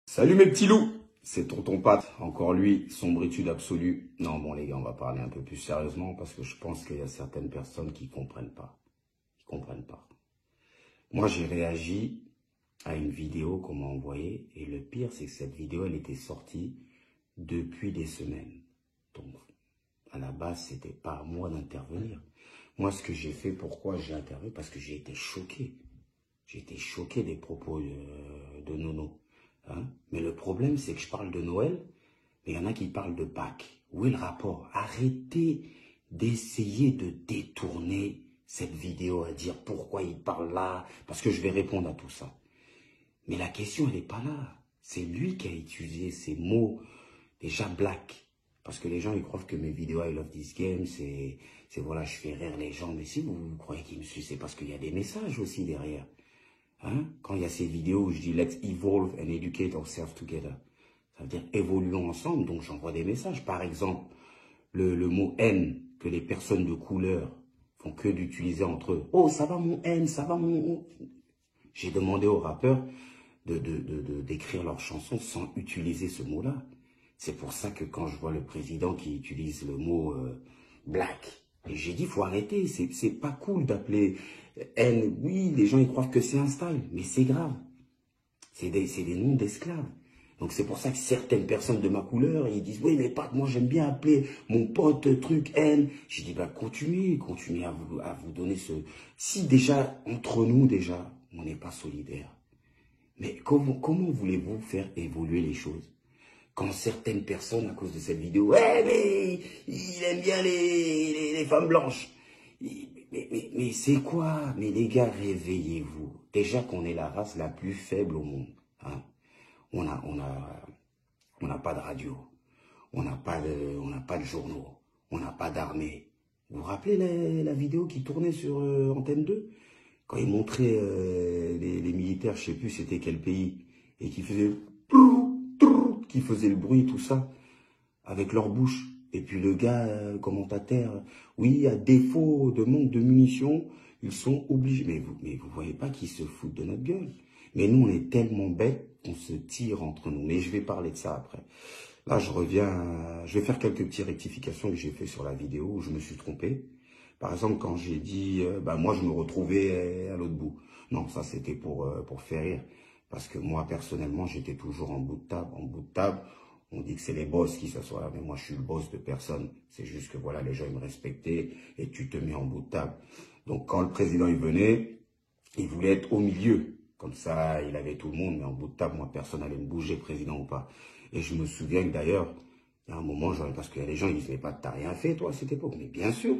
Salut mes petits loups, c'est tonton Pat, encore lui, sombritude absolue. Non bon les gars, on va parler un peu plus sérieusement parce que je pense qu'il y a certaines personnes qui comprennent pas. Moi j'ai réagi à une vidéo qu'on m'a envoyée et le pire c'est que cette vidéo elle était sortie depuis des semaines. Donc à la base c'était pas à moi d'intervenir. Moi ce que j'ai fait, pourquoi j'ai intervenu? Parce que j'ai été choqué. J'ai été choqué des propos de Nono. Hein? Mais le problème, c'est que je parle de Noël, mais il y en a qui parlent de Pâques. Où est le rapport? Arrêtez d'essayer de détourner cette vidéo à dire pourquoi il parle là, parce que je vais répondre à tout ça. Mais la question, elle n'est pas là. C'est lui qui a utilisé ces mots déjà black. Parce que les gens, ils croient que mes vidéos I Love This Game, c'est voilà, je fais rire les gens. Mais si vous croyez qu'ils me suivent, c'est parce qu'il y a des messages aussi derrière. Hein? Quand il y a ces vidéos où je dis « Let's evolve and educate ourselves together », ça veut dire « évoluons ensemble », donc j'envoie des messages. Par exemple, le mot « haine » que les personnes de couleur font que d'utiliser entre eux. « Oh, ça va mon haine, ça va mon... » J'ai demandé aux rappeurs d'écrire leurs chansons sans utiliser ce mot-là. C'est pour ça que quand je vois le président qui utilise le mot black, et j'ai dit, il faut arrêter, c'est pas cool d'appeler haine. Oui, les gens ils croient que c'est un style, mais c'est grave. C'est des noms d'esclaves. Donc c'est pour ça que certaines personnes de ma couleur, ils disent, oui mais Pat, moi j'aime bien appeler mon pote truc haine. J'ai dit, bah continuez à vous donner ce... Si déjà, entre nous déjà, on n'est pas solidaires, mais comment voulez-vous faire évoluer les choses? Quand certaines personnes, à cause de cette vidéo, ouais, mais il aime bien les femmes blanches. Mais c'est quoi? Mais les gars, réveillez-vous. Déjà qu'on est la race la plus faible au monde. Hein? On n'a pas de radio. On n'a pas de journaux. On n'a pas d'armée. Vous vous rappelez la vidéo qui tournait sur Antenne 2? Quand ils montraient les militaires, je sais plus c'était quel pays, et qui faisaient le bruit, tout ça, avec leur bouche. Et puis le gars, commentateur, oui, à défaut de manque de munitions, ils sont obligés. Mais vous voyez pas qu'ils se foutent de notre gueule. Mais nous, on est tellement bêtes qu'on se tire entre nous. Mais je vais parler de ça après. Là, je vais faire quelques petites rectifications que j'ai fait sur la vidéo où je me suis trompé. Par exemple, quand j'ai dit, moi, je me retrouvais à l'autre bout. Non, ça, c'était pour faire rire. Parce que moi, personnellement, j'étais toujours en bout de table. En bout de table, on dit que c'est les boss qui s'assoient là. Mais moi, je suis le boss de personne. C'est juste que, voilà, les gens, ils me respectaient et tu te mets en bout de table. Donc, quand le président, il venait, il voulait être au milieu. Comme ça, il avait tout le monde. Mais en bout de table, moi, personne n'allait me bouger, président ou pas. Et je me souviens que d'ailleurs, il y a un moment, parce qu'il y a des gens, ils disent, mais pas, t'as rien fait, toi, à cette époque. Mais bien sûr.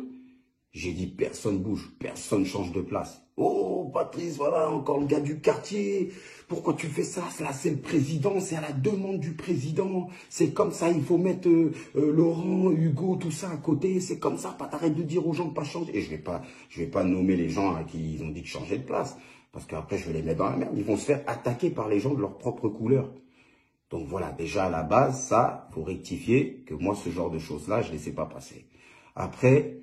J'ai dit, personne bouge, personne change de place. Oh, Patrice, voilà, encore le gars du quartier. Pourquoi tu fais ça? Là, c'est le président, c'est à la demande du président. C'est comme ça, il faut mettre Laurent, Hugo, tout ça à côté. C'est comme ça, pas t'arrêtes de dire aux gens de pas changer. Et je vais pas nommer les gens à qui ils ont dit de changer de place. Parce qu'après, je vais les mettre dans la merde. Ils vont se faire attaquer par les gens de leur propre couleur. Donc voilà, déjà à la base, ça, faut rectifier que moi, ce genre de choses-là, je ne les ai pas passer. Après...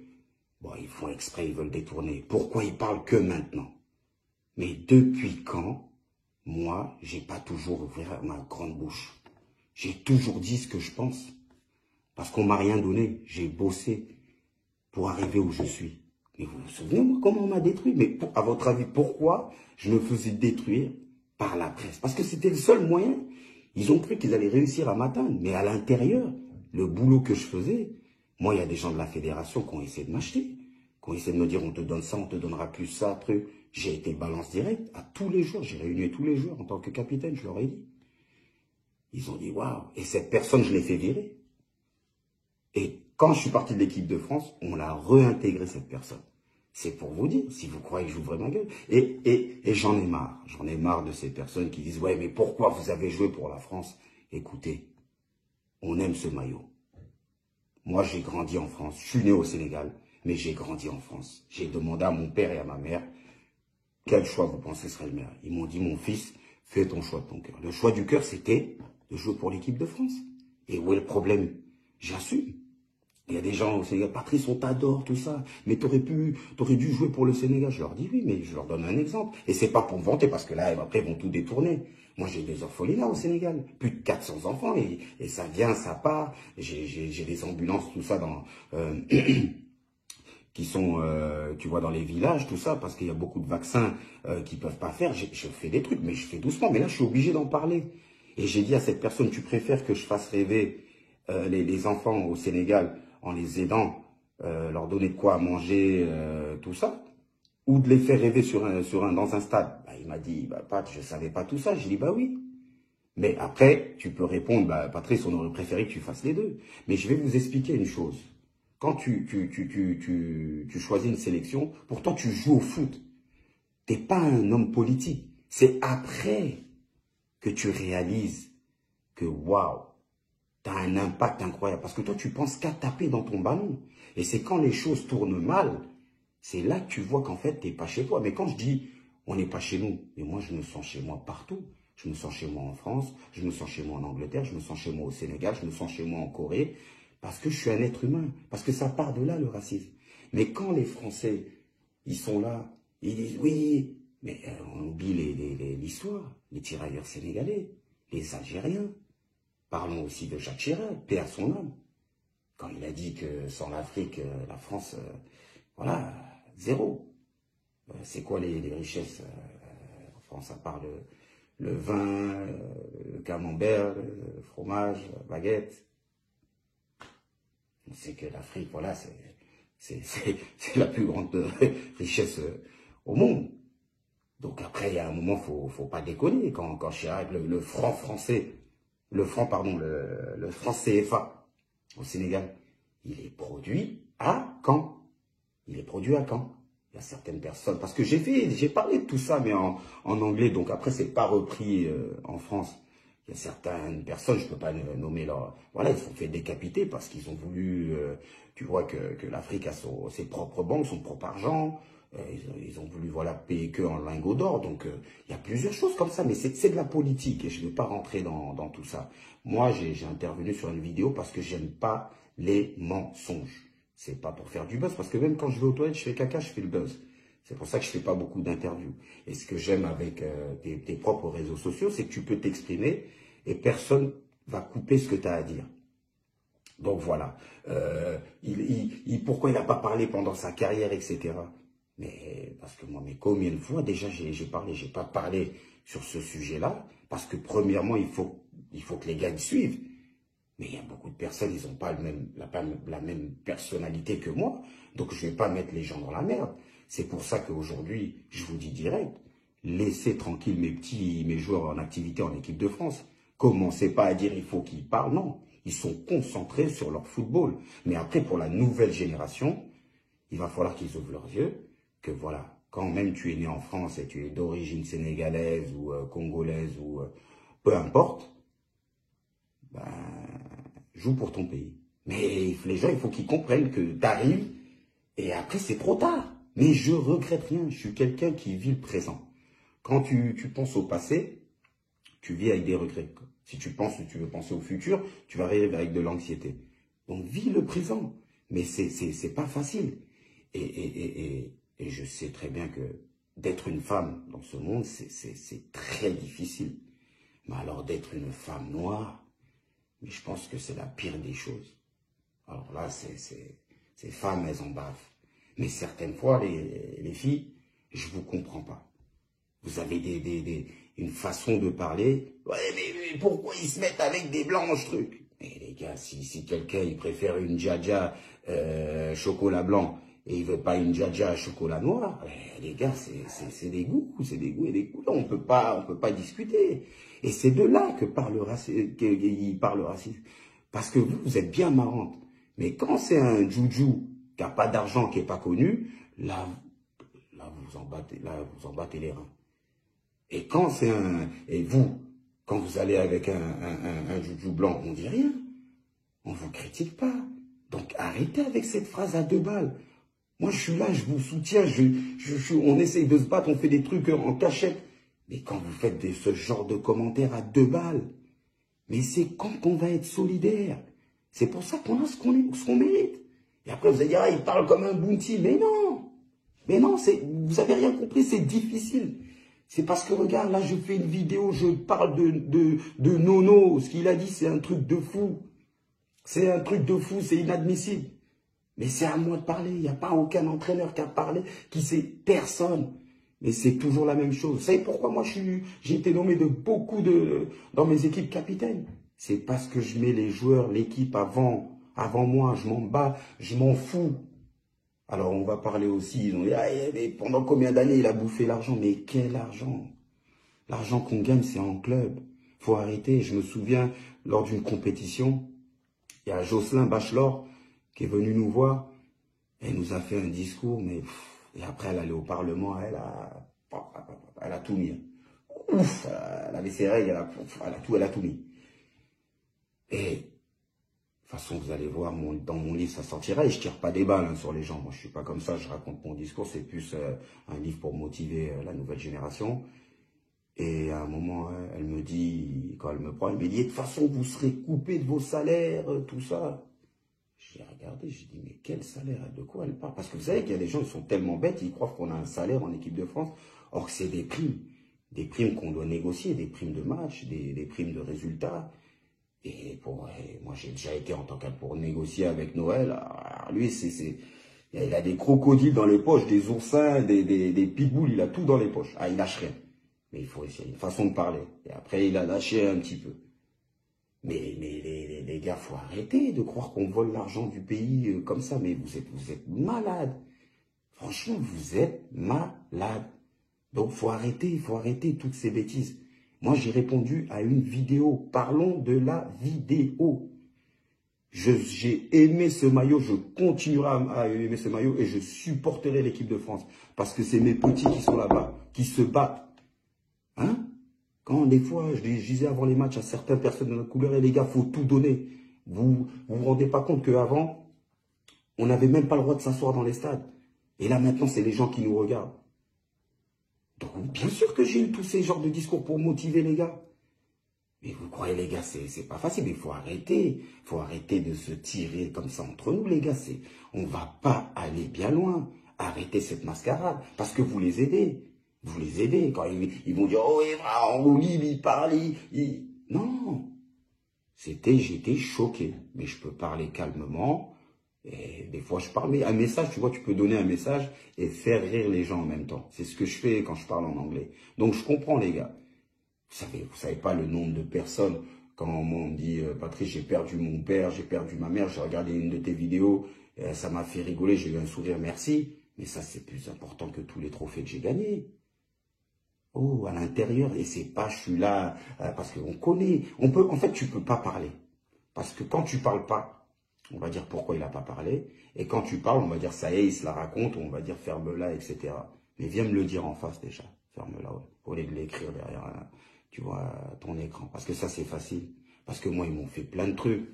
bon, ils font exprès, ils veulent détourner. Pourquoi ils parlent que maintenant? Mais depuis quand, moi, j'ai pas toujours ouvert ma grande bouche? J'ai toujours dit ce que je pense. Parce qu'on m'a rien donné. J'ai bossé pour arriver où je suis. Mais vous vous souvenez, moi, comment on m'a détruit? Mais à votre avis, pourquoi je me faisais détruire par la presse? Parce que c'était le seul moyen. Ils ont cru qu'ils allaient réussir à m'atteindre. Mais à l'intérieur, le boulot que je faisais... moi, il y a des gens de la fédération qui ont essayé de m'acheter, qui ont essayé de me dire, on te donne ça, on te donnera plus ça, truc. J'ai été balance directe à tous les jours. J'ai réuni tous les jours en tant que capitaine, je leur ai dit. Ils ont dit, waouh. Et cette personne, je l'ai fait virer. Et quand je suis parti de l'équipe de France, on l'a réintégré, cette personne. C'est pour vous dire, si vous croyez que j'ouvre ma gueule. Et j'en ai marre. J'en ai marre de ces personnes qui disent, ouais, mais pourquoi vous avez joué pour la France? Écoutez, on aime ce maillot. Moi, j'ai grandi en France. Je suis né au Sénégal, mais j'ai grandi en France. J'ai demandé à mon père et à ma mère, quel choix vous pensez serait le meilleur? Ils m'ont dit, mon fils, fais ton choix de ton cœur. Le choix du cœur, c'était de jouer pour l'équipe de France. Et où est le problème? J'assume. Il y a des gens au Sénégal, Patrice, on t'adore, tout ça, mais t'aurais dû jouer pour le Sénégal. Je leur dis oui, mais je leur donne un exemple. Et c'est pas pour me vanter, parce que là, après, ils vont tout détourner. Moi, j'ai des orphelinats au Sénégal, plus de 400 enfants, et ça vient, ça part. J'ai des ambulances, tout ça, qui sont, tu vois, dans les villages, tout ça, parce qu'il y a beaucoup de vaccins qui peuvent pas faire. Je fais des trucs, mais je fais doucement. Mais là, je suis obligé d'en parler. Et j'ai dit à cette personne, tu préfères que je fasse rêver les enfants au Sénégal en les aidant, leur donner de quoi à manger, tout ça, ou de les faire rêver dans un stade. Bah, il m'a dit, bah, Pat, je savais pas tout ça. J'ai dit, bah oui. Mais après, tu peux répondre, bah, Patrice, on aurait préféré que tu fasses les deux. Mais je vais vous expliquer une chose. Quand tu choisis une sélection, pourtant tu joues au foot. T'es pas un homme politique. C'est après que tu réalises que, waouh, tu as un impact incroyable. Parce que toi, tu penses qu'à taper dans ton ballon. Et c'est quand les choses tournent mal, c'est là que tu vois qu'en fait, tu n'es pas chez toi. Mais quand je dis, on n'est pas chez nous, mais moi, je me sens chez moi partout. Je me sens chez moi en France, je me sens chez moi en Angleterre, je me sens chez moi au Sénégal, je me sens chez moi en Corée. Parce que je suis un être humain. Parce que ça part de là, le racisme. Mais quand les Français, ils sont là, ils disent, oui, mais on oublie l'histoire, les tirailleurs sénégalais, les Algériens. Parlons aussi de Jacques Chirac, paix à son âme. Quand il a dit que sans l'Afrique, la France, voilà, zéro. C'est quoi les richesses en France, à part le vin, le camembert, le fromage, la baguette. On sait que l'Afrique, voilà, c'est la plus grande richesse au monde. Donc après, il y a un moment, faut pas déconner. Quand Chirac, le franc français, le franc CFA au Sénégal, il est produit à Caen. Il est produit à Caen. Il y a certaines personnes, parce que j'ai parlé de tout ça, mais en anglais, donc après, c'est pas repris en France. Il y a certaines personnes, je peux pas nommer leur... Voilà, ils se sont fait décapiter parce qu'ils ont voulu... tu vois que l'Afrique a ses propres banques, son propre argent. Ils ont voulu, voilà, payer que en lingots d'or. Donc, il y a plusieurs choses comme ça, mais c'est de la politique et je ne vais pas rentrer dans tout ça. Moi, j'ai intervenu sur une vidéo parce que j'aime pas les mensonges. C'est pas pour faire du buzz, parce que même quand je vais aux toilettes, je fais caca, je fais le buzz. C'est pour ça que je fais pas beaucoup d'interviews. Et ce que j'aime avec tes propres réseaux sociaux, c'est que tu peux t'exprimer et personne va couper ce que tu as à dire. Donc voilà. Pourquoi il n'a pas parlé pendant sa carrière, etc. Mais parce que moi, mais combien de fois déjà j'ai parlé, j'ai pas parlé sur ce sujet-là, parce que premièrement, il faut que les gars ils suivent. Mais il y a beaucoup de personnes, ils n'ont pas la même personnalité que moi. Donc, je ne vais pas mettre les gens dans la merde. C'est pour ça qu'aujourd'hui, je vous dis direct, laissez tranquille mes joueurs en activité en équipe de France. Commencez pas à dire il faut qu'ils parlent. Non, ils sont concentrés sur leur football. Mais après, pour la nouvelle génération, il va falloir qu'ils ouvrent leurs yeux. Que voilà, quand même tu es né en France et tu es d'origine sénégalaise ou congolaise ou peu importe, ben, joue pour ton pays. Mais les gens, il faut qu'ils comprennent que tu arrives et après, c'est trop tard. Mais je regrette rien. Je suis quelqu'un qui vit le présent. Quand tu penses au passé, tu vis avec des regrets. Si tu veux penser au futur, tu vas vivre avec de l'anxiété. Donc, vis le présent. Mais c'est pas facile. Et je sais très bien que d'être une femme dans ce monde, c'est très difficile. Mais alors, d'être une femme noire, mais je pense que c'est la pire des choses. Alors là, ces femmes, elles en bavent. Mais certaines fois, les filles, je vous comprends pas. Vous avez une façon de parler. Ouais, mais pourquoi ils se mettent avec des blanches, trucs? Mais les gars, si quelqu'un, il préfère une djadja chocolat blanc et il veut pas une djadja chocolat noir, les gars, c'est des goûts et des couleurs. On peut pas discuter. Et c'est de là que parle le racisme, Parce que vous êtes bien marrante. Mais quand c'est un joujou qui n'a pas d'argent, qui n'est pas connu, là, vous en battez les reins. Et quand c'est quand vous allez avec un joujou blanc, on dit rien. On ne vous critique pas. Donc arrêtez avec cette phrase à 2 balles. Moi, je suis là, je vous soutiens, on essaye de se battre, on fait des trucs en cachette. Mais quand vous faites ce genre de commentaires à 2 balles, mais c'est quand qu'on va être solidaire. C'est pour ça qu'on a ce qu'on mérite. Et après, vous allez dire, ah, il parle comme un bounty. Mais non, vous avez rien compris, c'est difficile. C'est parce que, regarde, là, je fais une vidéo, je parle de Nono. Ce qu'il a dit, c'est un truc de fou. C'est un truc de fou, c'est inadmissible. Mais c'est à moi de parler. Il n'y a pas aucun entraîneur qui a parlé, qui sait personne. Mais c'est toujours la même chose. Vous savez pourquoi moi, j'ai été nommé dans mes équipes capitaines? C'est parce que je mets les joueurs, l'équipe avant moi. Je m'en bats, je m'en fous. Alors, on va parler aussi, ils ont dit, ah, mais pendant combien d'années il a bouffé l'argent? Mais quel argent? L'argent qu'on gagne, c'est en club. Faut arrêter. Je me souviens, lors d'une compétition, il y a Jocelyn Bachelor qui est venu nous voir. Elle nous a fait un discours, mais... Et après, elle allait au Parlement, elle a tout mis. Ouf, elle avait ses règles, elle a tout mis. Et... De toute façon, vous allez voir, dans mon livre, ça sortira et je tire pas des balles sur les gens. Moi, je suis pas comme ça, je raconte mon discours. C'est plus un livre pour motiver la nouvelle génération. Et à un moment, elle me dit, quand elle me prend, elle me dit, de toute façon, vous serez coupé de vos salaires, tout ça. J'ai regardé, j'ai dit, mais quel salaire? De quoi elle parle? Parce que vous savez qu'il y a des gens qui sont tellement bêtes, ils croient qu'on a un salaire en équipe de France. Or, c'est des primes. Des primes qu'on doit négocier, des primes de match, des primes de résultats. Et moi, j'ai déjà été en tant qu'à pour négocier avec Noël. Alors, lui, il a des crocodiles dans les poches, des oursins, des pitbulls, il a tout dans les poches. Ah, il lâche rien. Mais il faut essayer, une façon de parler. Et après, il a lâché un petit peu. Mais les gars, faut arrêter de croire qu'on vole l'argent du pays comme ça. Mais vous êtes malades. Franchement, vous êtes malades. Donc, faut arrêter toutes ces bêtises. Moi, j'ai répondu à une vidéo. Parlons de la vidéo. J'ai aimé ce maillot, je continuerai à aimer ce maillot et je supporterai l'équipe de France. Parce que c'est mes petits qui sont là-bas, qui se battent. Hein? Quand des fois, je disais avant les matchs à certaines personnes de notre couleur, les gars, faut tout donner. Vous vous rendez pas compte qu'avant, on n'avait même pas le droit de s'asseoir dans les stades. Et là, maintenant, c'est les gens qui nous regardent. Donc, bien sûr que j'ai eu tous ces genres de discours pour motiver les gars. Mais vous croyez, les gars, c'est pas facile. Mais il faut arrêter. Il faut arrêter de se tirer comme ça entre nous, les gars. On va pas aller bien loin. Arrêtez cette mascarade. Parce que vous les aidez. Vous les aidez. Quand ils vont dire, oh, en Bolivie, il parle, Non. J'étais choqué. Mais je peux parler calmement. Et des fois, je parle, mais un message, tu vois, tu peux donner un message et faire rire les gens en même temps. C'est ce que je fais quand je parle en anglais. Donc, je comprends, les gars. Vous savez pas le nombre de personnes, quand on me dit, Patrice, j'ai perdu mon père, j'ai perdu ma mère, j'ai regardé une de tes vidéos, ça m'a fait rigoler, j'ai eu un sourire, merci. Mais ça, c'est plus important que tous les trophées que j'ai gagnés. Oh, à l'intérieur, et c'est pas, je suis là, parce qu'on connaît. En fait, tu peux pas parler. Parce que quand tu parles pas, on va dire pourquoi il n'a pas parlé. Et quand tu parles, on va dire ça y est, il se la raconte, on va dire ferme-la, etc. Mais viens me le dire en face déjà. Ferme-la, au lieu de l'écrire derrière, tu vois, ton écran. Parce que ça, c'est facile. Parce que moi, ils m'ont fait plein de trucs.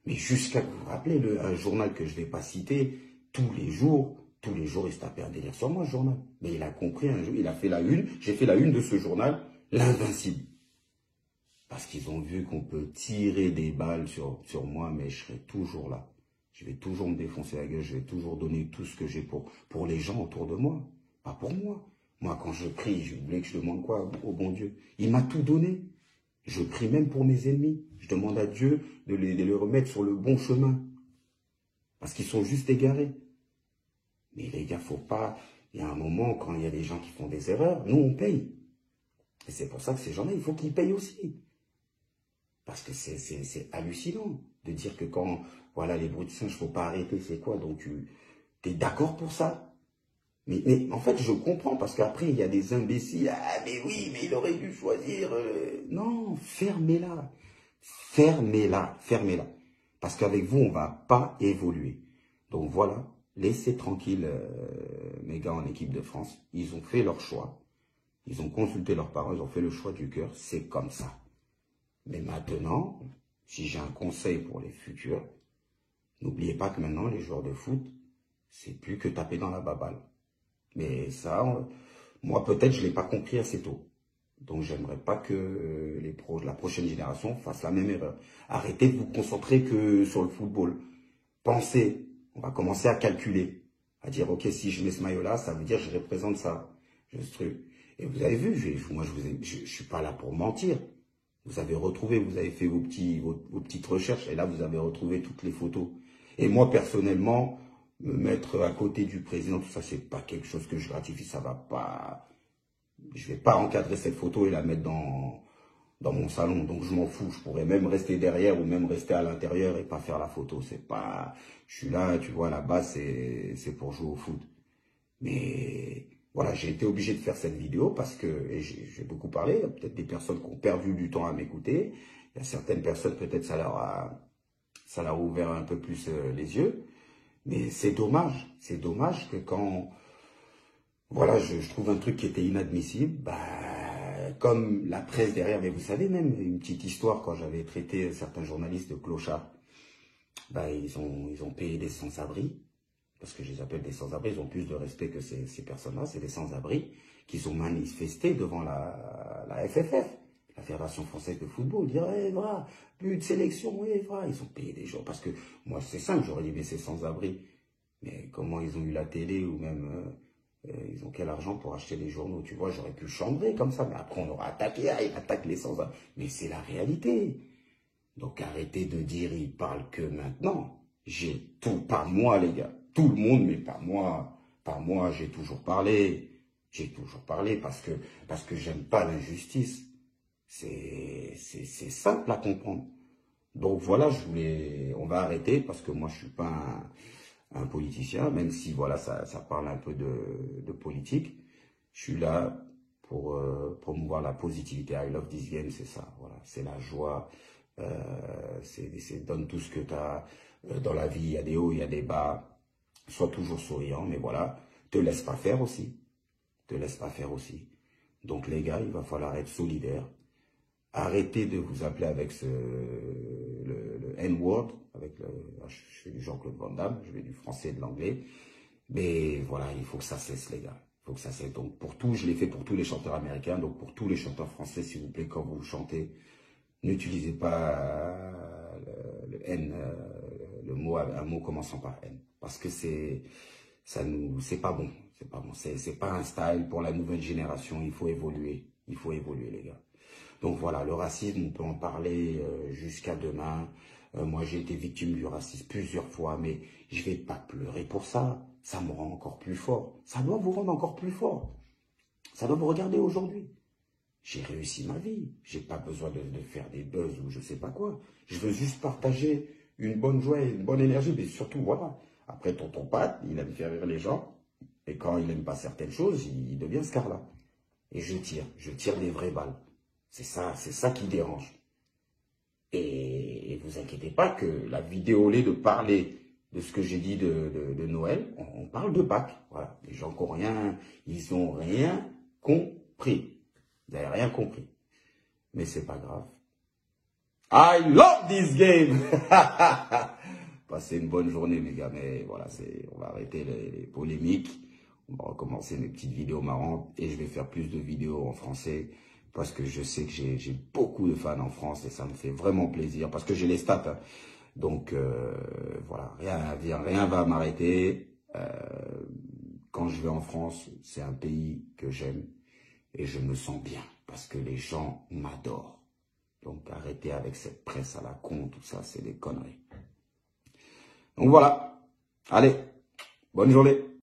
Mais jusqu'à, vous vous rappelez, un journal que je ne vais pas citer, tous les jours, il se tapait un délire sur moi, ce journal. Mais il a compris un jour, il a fait la une, j'ai fait la une de ce journal, l'Invincible. Parce qu'ils ont vu qu'on peut tirer des balles sur moi, mais je serai toujours là. Je vais toujours me défoncer la gueule, je vais toujours donner tout ce que j'ai pour les gens autour de moi. Pas pour moi. Moi, quand je prie, je voulais que je demande quoi au bon Dieu? Il m'a tout donné. Je prie même pour mes ennemis. Je demande à Dieu de les remettre sur le bon chemin. Parce qu'ils sont juste égarés. Mais les gars, faut pas... Il y a un moment, quand il y a des gens qui font des erreurs, nous, on paye. Et c'est pour ça que ces gens-là, il faut qu'ils payent aussi. Parce que c'est hallucinant de dire que quand, voilà, les bruits de singe, il ne faut pas arrêter, c'est quoi? Donc, tu es d'accord pour ça? Mais en fait, je comprends, parce qu'après, il y a des imbéciles. Ah, mais oui, mais il aurait dû choisir... Non, fermez-la. Fermez-la, fermez-la. Parce qu'avec vous, on ne va pas évoluer. Donc voilà, laissez tranquille mes gars en équipe de France. Ils ont fait leur choix. Ils ont consulté leurs parents, ils ont fait le choix du cœur. C'est comme ça. Mais maintenant, si j'ai un conseil pour les futurs, n'oubliez pas que maintenant, les joueurs de foot, c'est plus que taper dans la baballe. Mais ça, moi, peut-être, je ne l'ai pas compris assez tôt. Donc, j'aimerais pas que la prochaine génération fasse la même erreur. Arrêtez de vous concentrer que sur le football. Pensez, on va commencer à calculer. À dire, ok, si je mets ce maillot-là, ça veut dire que je représente ça. Et vous avez vu, moi je suis pas là pour mentir. Vous avez retrouvé, vous avez fait vos petites recherches et là vous avez retrouvé toutes les photos. Et moi personnellement, me mettre à côté du président, tout ça, c'est pas quelque chose que je gratifie, ça va pas. Je vais pas encadrer cette photo et la mettre dans mon salon, donc je m'en fous. Je pourrais même rester derrière ou même rester à l'intérieur et pas faire la photo. C'est pas, je suis là, tu vois, là-bas c'est pour jouer au foot. Mais voilà, j'ai été obligé de faire cette vidéo parce que, et j'ai beaucoup parlé, il y a peut-être des personnes qui ont perdu du temps à m'écouter. Il y a certaines personnes, peut-être ça leur a ouvert un peu plus les yeux. Mais c'est dommage que quand, voilà, je trouve un truc qui était inadmissible, bah, comme la presse derrière, mais vous savez même, une petite histoire, quand j'avais traité certains journalistes de clochards, bah, ils ont payé des sans-abri, parce que je les appelle des sans-abri, ils ont plus de respect que ces personnes-là, c'est des sans-abri, qui sont manifestés devant la FFF, la Fédération Française de Football, dire, eh, voilà, plus de sélection, eh, voilà, ils ont payé des gens, parce que moi, c'est simple, j'aurais dit, mais c'est sans-abri, mais comment ils ont eu la télé, ou même, ils ont quel argent pour acheter des journaux, tu vois, j'aurais pu chambrer comme ça, mais après on aura attaqué, ah, il attaque les sans-abri, mais c'est la réalité. Donc arrêtez de dire, il parle que maintenant. J'ai tout, pas moi les gars, tout le monde, mais pas moi. Pas moi, j'ai toujours parlé. J'ai toujours parlé parce que j'aime pas l'injustice. C'est simple à comprendre. Donc voilà, on va arrêter parce que moi je suis pas un politicien, même si voilà, ça parle un peu de politique. Je suis là pour promouvoir la positivité. I love this game, c'est ça. Voilà, c'est la joie. C'est donne tout ce que tu as dans la vie. Il y a des hauts, il y a des bas. Sois toujours souriant, mais voilà. Te laisse pas faire aussi. Te laisse pas faire aussi. Donc les gars, il va falloir être solidaire. Arrêtez de vous appeler avec le N-word, je fais du Jean-Claude Van Damme, je vais du français et de l'anglais. Mais voilà, il faut que ça cesse, les gars. Il faut que ça cesse. Donc pour tout, je l'ai fait pour tous les chanteurs américains, donc pour tous les chanteurs français, s'il vous plaît, quand vous chantez, n'utilisez pas le N, un mot commençant par N. Parce que c'est pas bon. C'est pas bon. C'est pas un style pour la nouvelle génération. Il faut évoluer. Il faut évoluer, les gars. Donc voilà, le racisme, on peut en parler jusqu'à demain. Moi, j'ai été victime du racisme plusieurs fois, mais je vais pas pleurer pour ça. Ça me rend encore plus fort. Ça doit vous rendre encore plus fort. Ça doit vous regarder aujourd'hui. J'ai réussi ma vie. J'ai pas besoin de faire des buzz ou je sais pas quoi. Je veux juste partager une bonne joie et une bonne énergie. Mais surtout, voilà. Après, tonton Pat, il aime faire rire les gens. Et quand il n'aime pas certaines choses, il devient scarlat. Et je tire des vraies balles. C'est ça qui dérange. Et vous inquiétez pas que la vidéo, au lieu de parler de ce que j'ai dit de Noël, on parle de Pâques. Voilà. Les gens qui ont rien, ils ont rien compris. Vous n'avez rien compris. Mais c'est pas grave. I love this game! Passez une bonne journée, mes gars. Mais voilà, on va arrêter les polémiques. On va recommencer mes petites vidéos marrantes. Et je vais faire plus de vidéos en français. Parce que je sais que j'ai beaucoup de fans en France. Et ça me fait vraiment plaisir. Parce que j'ai les stats. Hein. Donc, voilà. Rien va m'arrêter. Quand je vais en France, c'est un pays que j'aime. Et je me sens bien. Parce que les gens m'adorent. Donc, arrêtez avec cette presse à la con. Tout ça, c'est des conneries. Donc, voilà. Allez. Bonne journée.